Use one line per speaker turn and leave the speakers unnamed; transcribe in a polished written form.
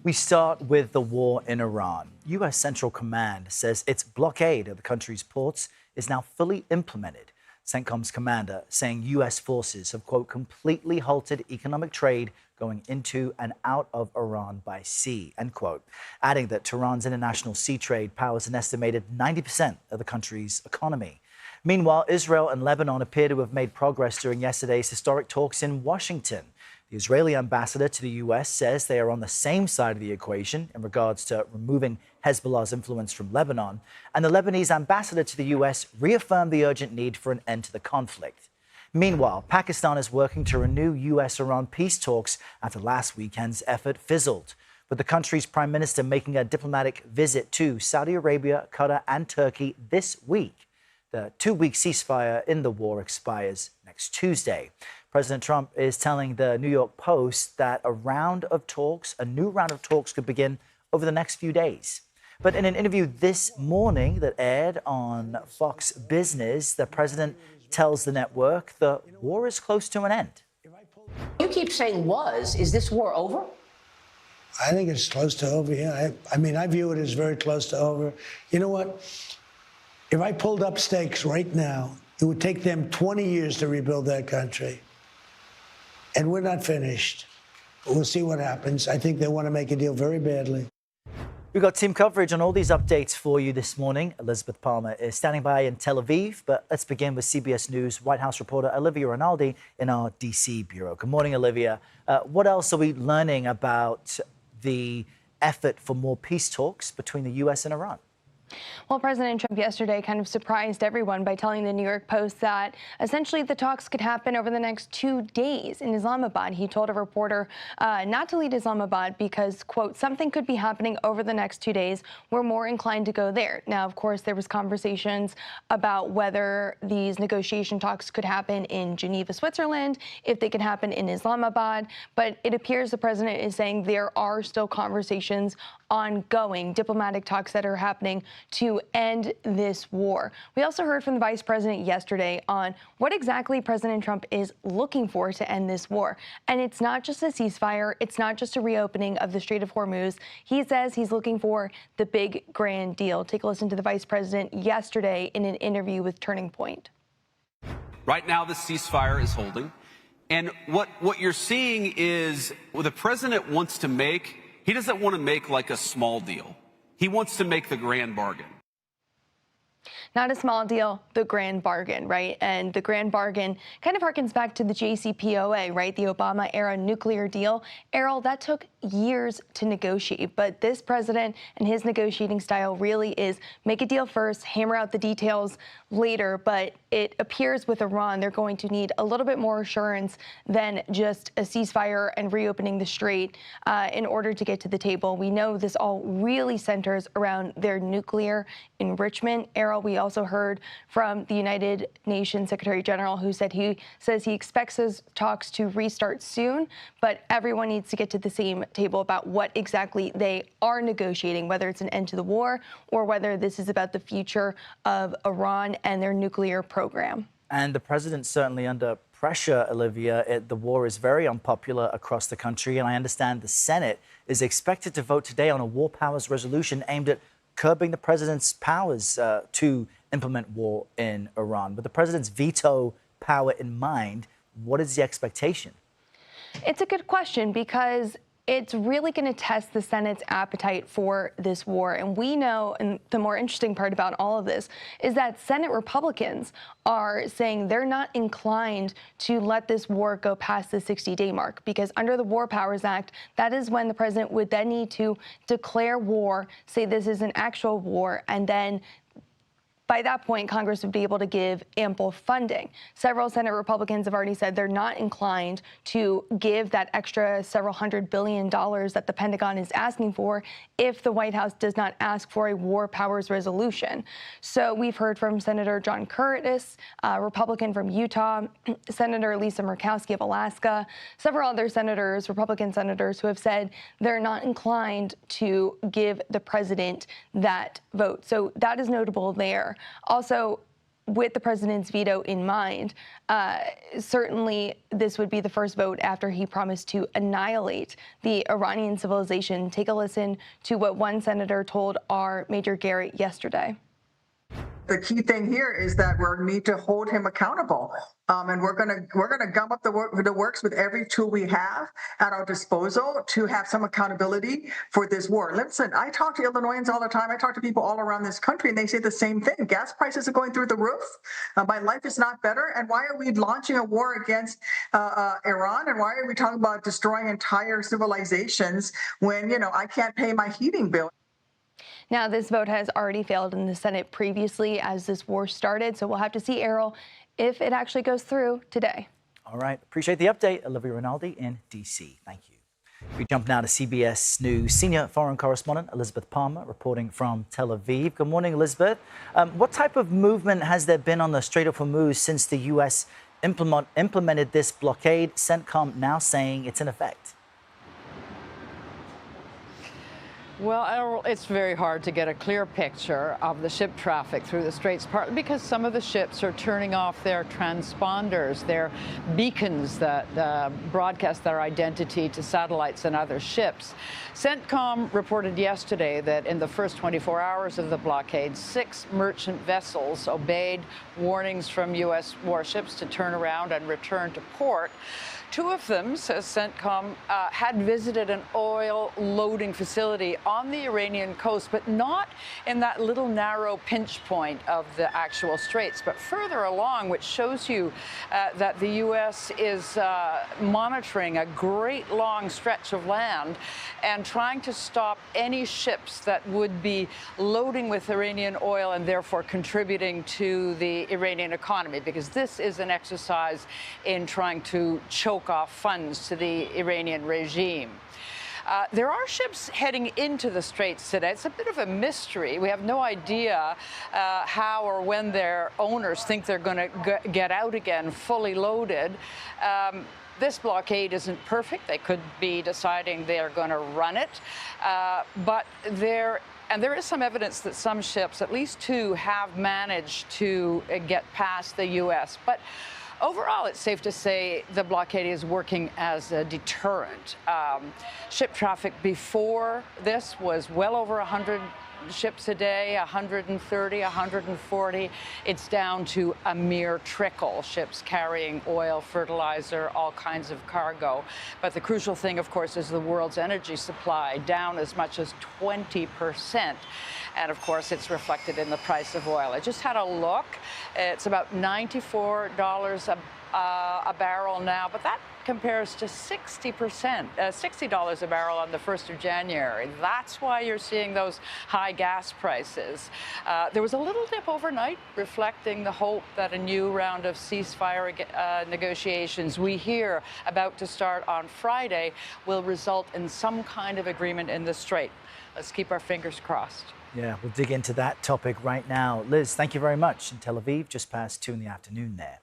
We start with the war in Iran. U.S. Central Command says its blockade of the country's ports is now fully implemented. CENTCOM's commander saying U.S. forces have, quote, completely halted economic trade going into and out of Iran by sea, end quote, adding that Tehran's international sea trade powers an estimated 90% of the country's economy. Meanwhile, Israel and Lebanon appear to have made progress during yesterday's historic talks in Washington. The Israeli ambassador to the U.S. says they are on the same side of the equation in regards to removing Hezbollah's influence from Lebanon, and the Lebanese ambassador to the U.S. reaffirmed the urgent need for an end to the conflict. Meanwhile, Pakistan is working to renew U.S.-Iran peace talks after last weekend's effort fizzled, with the country's prime minister making a diplomatic visit to Saudi Arabia, Qatar and Turkey this week. The two-week ceasefire in the war expires next Tuesday. President Trump is telling the New York Post that a new round of talks could begin over the next few days. But in an interview this morning that aired on Fox Business, the president tells the network the war is close to an end.
You keep saying is this war over?
I think it's close to over, yeah. I mean, I view it as very close to over. You know what? If I pulled up stakes right now, it would take them 20 years to rebuild that country. And we're not finished. We'll see what happens. I think they want to make a deal very badly.
We've got team coverage on all these updates for you this morning. Elizabeth Palmer is standing by in Tel Aviv, but let's begin with CBS News White House reporter Olivia Rinaldi in our D.C. bureau. Good morning, Olivia. What else are we learning about the effort for more peace talks between the U.S. and Iran?
Well, President Trump yesterday kind of surprised everyone by telling the New York Post that essentially the talks could happen over the next 2 days in Islamabad. He told a reporter not to leave Islamabad because, quote, something could be happening over the next 2 days. We're more inclined to go there. Now, of course, there was conversations about whether these negotiation talks could happen in Geneva, Switzerland, if they could happen in Islamabad. But it appears the president is saying there are still conversations ongoing, diplomatic talks that are happening to end this war. We also heard from the vice president yesterday on what exactly President Trump is looking for to end this war. And it's not just a ceasefire. It's not just a reopening of the Strait of Hormuz. He says he's looking for the big grand deal. Take a listen to the vice president yesterday in an interview with Turning Point.
Right now, the ceasefire is holding. And what you're seeing is what the president wants to make. He doesn't want to make like a small deal. He wants to make the grand bargain.
Not a small deal, the grand bargain, right? And the grand bargain kind of harkens back to the JCPOA, right? The Obama-era nuclear deal. Errol, that took years to negotiate, but this president and his negotiating style really is make a deal first, hammer out the details later, but it appears with Iran they're going to need a little bit more assurance than just a ceasefire and reopening the strait in order to get to the table. We know this all really centers around their nuclear enrichment. Errol, we also heard from the United Nations Secretary General who said he expects those talks to restart soon, but everyone needs to get to the same table about what exactly they are negotiating, whether it's an end to the war or whether this is about the future of Iran and their nuclear program.
And the president's certainly under pressure, Olivia. The war is very unpopular across the country, and I understand the Senate is expected to vote today on a war powers resolution aimed at curbing the president's powers to implement war in Iran. With the president's veto power in mind, what is the expectation?
It's a good question because it's really going to test the Senate's appetite for this war. And we know, and the more interesting part about all of this is that Senate Republicans are saying they're not inclined to let this war go past the 60-day mark, because under the War Powers Act, that is when the president would then need to declare war, say this is an actual war, and then by that point, Congress would be able to give ample funding. Several Senate Republicans have already said they're not inclined to give that extra several $100 billion that the Pentagon is asking for if the White House does not ask for a war powers resolution. So we've heard from Senator John Curtis, a Republican from Utah, Senator Lisa Murkowski of Alaska, several other senators, Republican senators, who have said they're not inclined to give the president that vote. So that is notable there. Also, with the president's veto in mind, certainly this would be the first vote after he promised to annihilate the Iranian civilization. Take a listen to what one senator told our Major Garrett yesterday.
The key thing here is that we need to hold him accountable, and we're gonna gum up the works with every tool we have at our disposal to have some accountability for this war. Listen, I talk to Illinoisans all the time. I talk to people all around this country, and they say the same thing. Gas prices are going through the roof. My life is not better. And why are we launching a war against Iran? And why are we talking about destroying entire civilizations when I can't pay my heating bill?
Now, this vote has already failed in the Senate previously as this war started, so we'll have to see, Errol, if it actually goes through today.
All right. Appreciate the update, Olivia Rinaldi in D.C. Thank you. We jump now to CBS News senior foreign correspondent Elizabeth Palmer reporting from Tel Aviv. Good morning, Elizabeth. What type of movement has there been on the Strait of Hormuz since the U.S. implemented this blockade? CENTCOM now saying it's in effect.
Well, Errol, it's very hard to get a clear picture of the ship traffic through the Straits, partly because some of the ships are turning off their transponders, their beacons that broadcast their identity to satellites and other ships. CENTCOM reported yesterday that in the first 24 hours of the blockade, 6 merchant vessels obeyed warnings from U.S. warships to turn around and return to port. 2 of them, says CENTCOM, had visited an oil loading facility on the Iranian coast, but not in that little narrow pinch point of the actual straits, but further along, which shows you that the U.S. is monitoring a great long stretch of land and trying to stop any ships that would be loading with Iranian oil and therefore contributing to the Iranian economy, because this is an exercise in trying to choke off funds to the Iranian regime. There are ships heading into the Straits today. It's a bit of a mystery. We have no idea how or when their owners think they're going to get out again fully loaded. This blockade isn't perfect. They could be deciding they're going to run it. But there is some evidence that some ships, at least 2, have managed to get past the U.S. But overall, it's safe to say the blockade is working as a deterrent. Ship traffic before this was well over 100 ships a day, 130, 140. It's down to a mere trickle, ships carrying oil, fertilizer, all kinds of cargo. But the crucial thing, of course, is the world's energy supply down as much as 20%. And of course, it's reflected in the price of oil. I just had a look. It's about $94 a barrel now, but that compares to $60 a barrel on the 1st of January. That's why you're seeing those high gas prices. There was a little dip overnight, reflecting the hope that a new round of ceasefire negotiations we hear about to start on Friday will result in some kind of agreement in the Strait. Let's keep our fingers crossed.
Yeah, we'll dig into that topic right now. Liz, thank you very much. In Tel Aviv, just past 2 in the afternoon there.